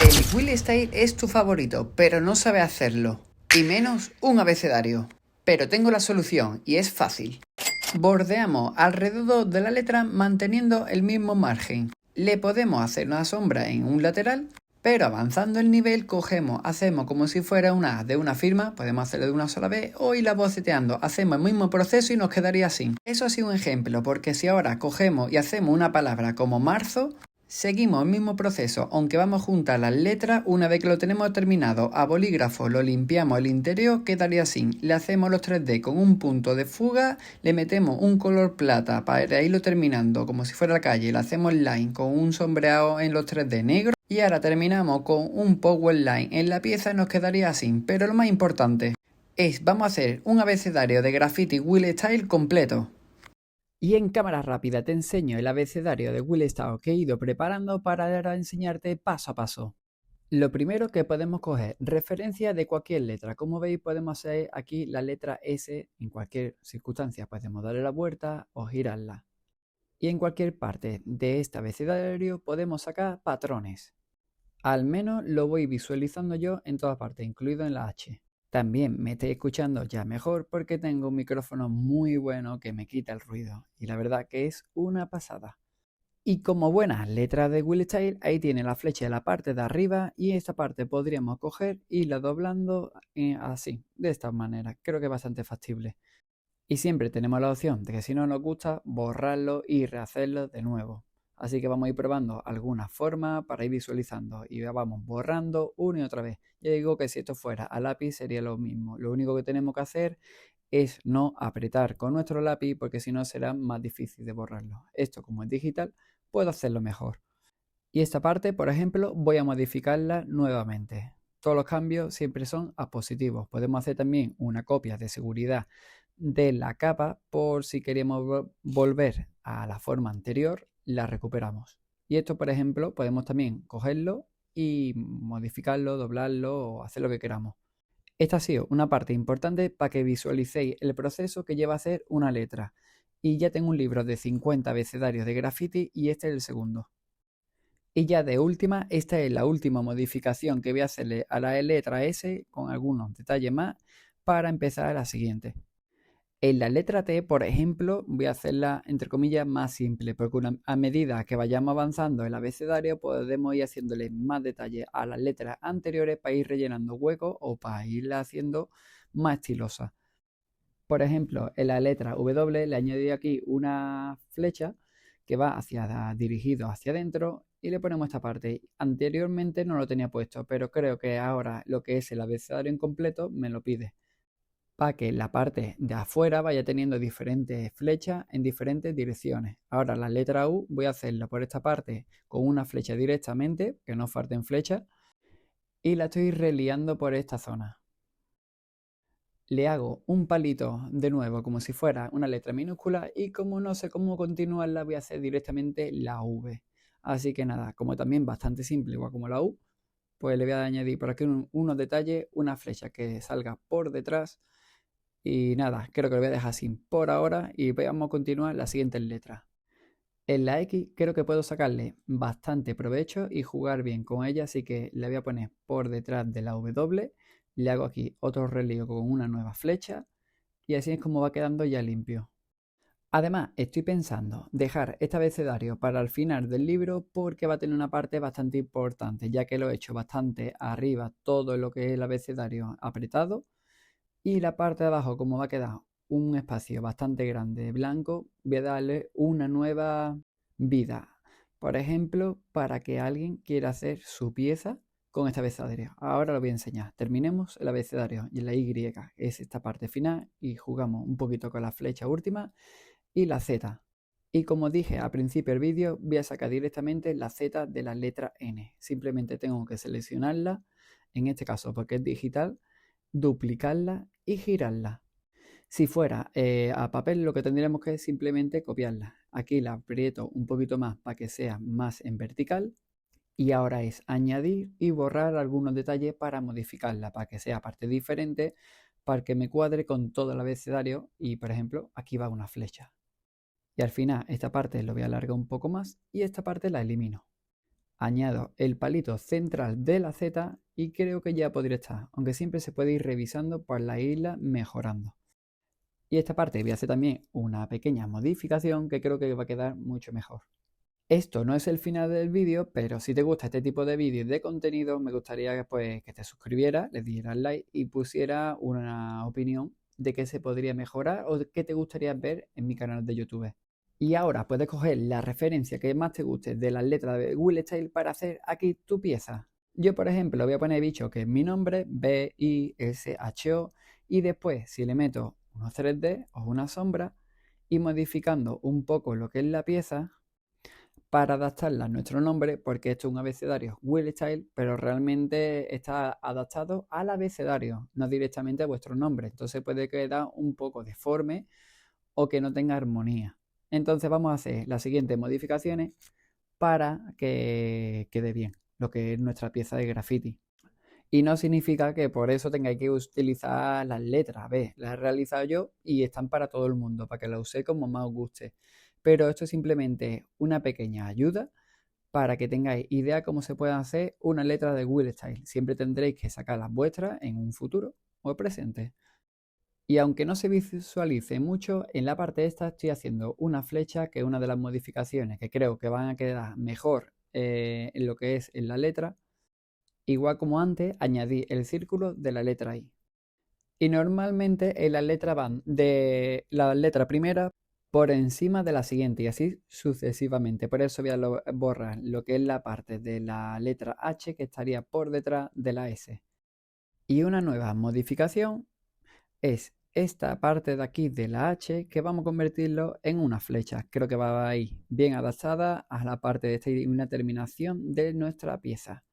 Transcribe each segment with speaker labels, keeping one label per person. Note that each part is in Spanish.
Speaker 1: El Will Style es tu favorito, pero no sabes hacerlo, y menos un abecedario. Pero tengo la solución, y es fácil. Bordeamos alrededor de la letra manteniendo el mismo margen. Le podemos hacer una sombra en un lateral, pero avanzando el nivel hacemos como si fuera una A de una firma, podemos hacerlo de una sola vez, o irla boceteando, hacemos el mismo proceso y nos quedaría así. Eso ha sido un ejemplo, porque si ahora cogemos y hacemos una palabra como marzo, seguimos el mismo proceso, aunque vamos a juntar las letras. Una vez que lo tenemos terminado a bolígrafo, lo limpiamos el interior, quedaría así. Le hacemos los 3D con un punto de fuga, le metemos un color plata para irlo terminando como si fuera la calle, le hacemos line con un sombreado en los 3D negro y ahora terminamos con un power line en la pieza y nos quedaría así. Pero lo más importante vamos a hacer un abecedario de graffiti Will Style completo. Y en cámara rápida te enseño el abecedario de Will Style que he ido preparando para ahora enseñarte paso a paso. Lo primero que podemos coger, referencia de cualquier letra. Como veis podemos hacer aquí la letra S en cualquier circunstancia. Podemos darle la vuelta o girarla. Y en cualquier parte de este abecedario podemos sacar patrones. Al menos lo voy visualizando yo en todas partes, incluido en la H. También me estoy escuchando ya mejor porque tengo un micrófono muy bueno que me quita el ruido. Y la verdad que es una pasada. Y como buenas letras de Will Style, ahí tiene la flecha en la parte de arriba y esta parte podríamos coger y irla doblando así, de esta manera. Creo que es bastante factible. Y siempre tenemos la opción de que si no nos gusta, borrarlo y rehacerlo de nuevo. Así que vamos a ir probando algunas formas para ir visualizando y vamos borrando una y otra vez. Ya digo que si esto fuera a lápiz sería lo mismo. Lo único que tenemos que hacer es no apretar con nuestro lápiz porque si no será más difícil de borrarlo. Esto como es digital, puedo hacerlo mejor. Y esta parte, por ejemplo, voy a modificarla nuevamente. Todos los cambios siempre son a positivos. Podemos hacer también una copia de seguridad de la capa por si queremos volver a la forma anterior, la recuperamos. Y esto, por ejemplo, podemos también cogerlo y modificarlo, doblarlo o hacer lo que queramos. Esta ha sido una parte importante para que visualicéis el proceso que lleva a hacer una letra. Y ya tengo un libro de 50 abecedarios de graffiti y este es el segundo. Y ya de última, esta es la última modificación que voy a hacerle a la letra S con algunos detalles más para empezar a la siguiente. En la letra T, por ejemplo, voy a hacerla entre comillas más simple, porque a medida que vayamos avanzando el abecedario podemos ir haciéndole más detalles a las letras anteriores para ir rellenando huecos o para irla haciendo más estilosa. Por ejemplo, en la letra W le añadí aquí una flecha que va dirigido hacia adentro y le ponemos esta parte. Anteriormente no lo tenía puesto, pero creo que ahora lo que es el abecedario incompleto me lo pide, para que la parte de afuera vaya teniendo diferentes flechas en diferentes direcciones. Ahora la letra U voy a hacerla por esta parte con una flecha directamente, que no falten flechas, y la estoy reliando por esta zona. Le hago un palito de nuevo como si fuera una letra minúscula y como no sé cómo continuarla voy a hacer directamente la V. Así que nada, como también bastante simple igual como la U, pues le voy a añadir por aquí unos detalles, una flecha que salga por detrás. Y nada, creo que lo voy a dejar así por ahora y vamos a continuar las siguientes letras. En la X creo que puedo sacarle bastante provecho y jugar bien con ella, así que le voy a poner por detrás de la W, le hago aquí otro relieve con una nueva flecha y así es como va quedando ya limpio. Además, estoy pensando dejar este abecedario para el final del libro porque va a tener una parte bastante importante, ya que lo he hecho bastante arriba todo lo que es el abecedario apretado. Y la parte de abajo, como va a quedar un espacio bastante grande blanco, voy a darle una nueva vida. Por ejemplo, para que alguien quiera hacer su pieza con este abecedario. Ahora lo voy a enseñar. Terminemos el abecedario y la Y es esta parte final y jugamos un poquito con la flecha última y la Z. Y como dije al principio del vídeo, voy a sacar directamente la Z de la letra N. Simplemente tengo que seleccionarla, en este caso porque es digital, duplicarla y girarla. Si fuera a papel, lo que tendríamos que es simplemente copiarla. Aquí la aprieto un poquito más para que sea más en vertical. Y ahora es añadir y borrar algunos detalles para modificarla, para que sea parte diferente, para que me cuadre con todo el abecedario. Y por ejemplo, aquí va una flecha. Y al final esta parte lo voy a alargar un poco más y esta parte la elimino. añado el palito central de la Z y creo que ya podría estar, aunque siempre se puede ir revisando por la isla mejorando. Y esta parte voy a hacer también una pequeña modificación que creo que va a quedar mucho mejor. Esto no es el final del vídeo, pero si te gusta este tipo de vídeos de contenido, me gustaría pues, que te suscribieras, le dieras like y pusieras una opinión de qué se podría mejorar o qué te gustaría ver en mi canal de YouTube. Y ahora puedes coger la referencia que más te guste de las letras de Will Style para hacer aquí tu pieza. Yo, por ejemplo, voy a poner bicho que es mi nombre, B-I-S-H-O, y después, si le meto unos 3D o una sombra y modificando un poco lo que es la pieza, para adaptarla a nuestro nombre, porque esto es un abecedario Will Style, pero realmente está adaptado al abecedario, no directamente a vuestro nombre. Entonces puede quedar un poco deforme o que no tenga armonía. Entonces vamos a hacer las siguientes modificaciones para que quede bien lo que es nuestra pieza de graffiti. Y no significa que por eso tengáis que utilizar las letras. ¿Ves? Las he realizado yo y están para todo el mundo, para que las uséis como más os guste. Pero esto es simplemente una pequeña ayuda para que tengáis idea cómo se puede hacer una letra de Will Style. Siempre tendréis que sacar las vuestras en un futuro o presente. Y aunque no se visualice mucho, en la parte esta estoy haciendo una flecha, que es una de las modificaciones que creo que van a quedar mejor en lo que es en la letra. Igual como antes, añadí el círculo de la letra I. Y normalmente en las letras van de la letra primera por encima de la siguiente y así sucesivamente. Por eso voy a borrar lo que es la parte de la letra H que estaría por detrás de la S. Y una nueva modificación es esta parte de aquí de la H que vamos a convertirlo en una flecha. Creo que va a ir bien adaptada a la parte de esta y una terminación de nuestra pieza.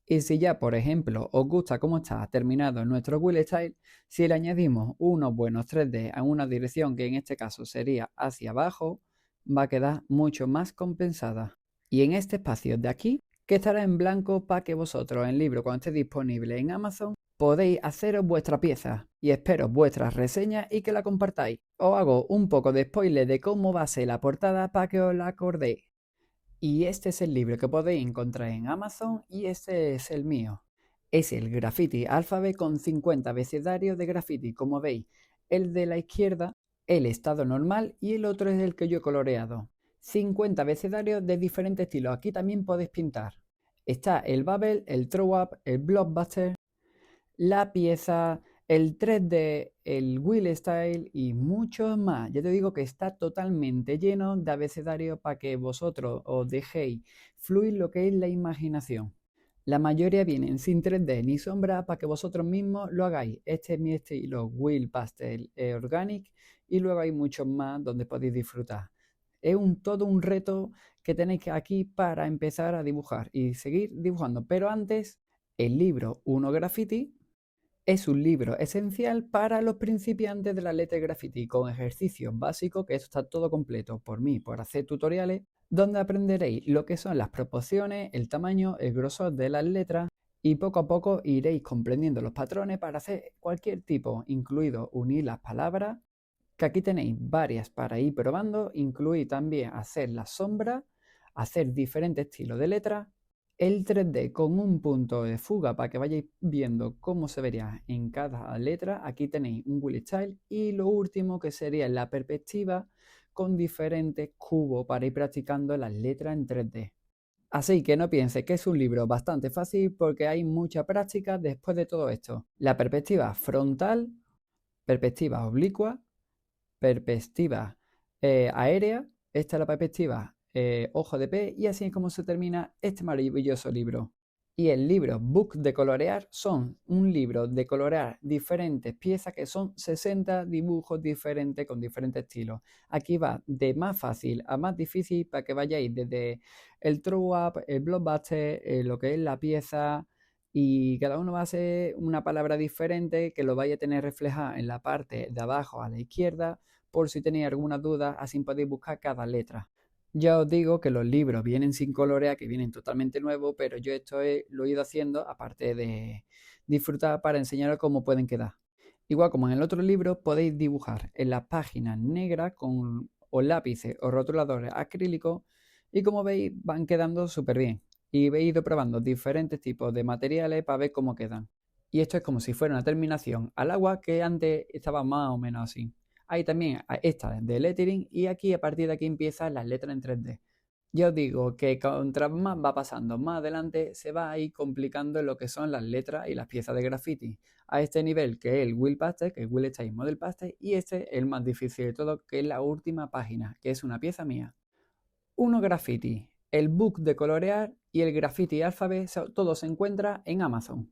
Speaker 1: Y si ya, por ejemplo, os gusta cómo está terminado nuestro Will Style, si le añadimos unos buenos 3D a una dirección que en este caso sería hacia abajo, va a quedar mucho más compensada. Y en este espacio de aquí, que estará en blanco para que vosotros en libro, cuando esté disponible en Amazon, podéis haceros vuestra pieza. Y espero vuestras reseñas y que la compartáis. Os hago un poco de spoiler de cómo va a ser la portada para que os la acordéis. Y este es el libro que podéis encontrar en Amazon y este es el mío. Es el Graffiti Alphabet con 50 abecedarios de graffiti. Como veis, el de la izquierda, el estado normal y el otro es el que yo he coloreado. 50 abecedarios de diferentes estilos. Aquí también podéis pintar. Está el Bubble, el Throw Up, el Blockbuster, la pieza, el 3D, el Will Style y muchos más. Ya te digo que está totalmente lleno de abecedario para que vosotros os dejéis fluir lo que es la imaginación. La mayoría vienen sin 3D ni sombra para que vosotros mismos lo hagáis. Este es mi estilo Will Pastel Organic y luego hay muchos más donde podéis disfrutar. Es todo un reto que tenéis aquí para empezar a dibujar y seguir dibujando. Pero antes, el libro Uno Graffiti es un libro esencial para los principiantes de la letra de graffiti, con ejercicios básicos, que esto está todo completo por mí, por hacer tutoriales, donde aprenderéis lo que son las proporciones, el tamaño, el grosor de las letras y poco a poco iréis comprendiendo los patrones para hacer cualquier tipo, incluido unir las palabras, que aquí tenéis varias para ir probando, incluir también hacer las sombras, hacer diferentes estilos de letras, el 3D con un punto de fuga para que vayáis viendo cómo se vería en cada letra. Aquí tenéis un Will Style y lo último que sería la perspectiva con diferentes cubos para ir practicando las letras en 3D. Así que no pienses que es un libro bastante fácil porque hay mucha práctica después de todo esto. La perspectiva frontal, perspectiva oblicua, perspectiva aérea, esta es la perspectiva ojo de pez y así es como se termina este maravilloso libro. Y el libro Book de Colorear son un libro de colorear diferentes piezas que son 60 dibujos diferentes con diferentes estilos. Aquí va de más fácil a más difícil para que vayáis desde el throw up, el blockbuster, lo que es la pieza y cada uno va a ser una palabra diferente que lo vaya a tener reflejada en la parte de abajo a la izquierda por si tenéis alguna duda, así podéis buscar cada letra. Ya os digo que los libros vienen sin colorear, que vienen totalmente nuevos, pero yo lo he ido haciendo aparte de disfrutar para enseñaros cómo pueden quedar. Igual como en el otro libro, podéis dibujar en las páginas negras con o lápices o rotuladores acrílicos y como veis van quedando súper bien. y he ido probando diferentes tipos de materiales para ver cómo quedan. Y esto es como si fuera una terminación al agua que antes estaba más o menos así. Hay también esta de lettering y aquí a partir de aquí empiezan las letras en 3D. Ya os digo que contra más va pasando más adelante se va a ir complicando lo que son las letras y las piezas de graffiti. A este nivel que es el Will Pastel, que es Will Style Model Pastel, y este es el más difícil de todo, que es la última página, que es una pieza mía. Uno graffiti, el book de colorear y el graffiti alfabet, todo se encuentra en Amazon.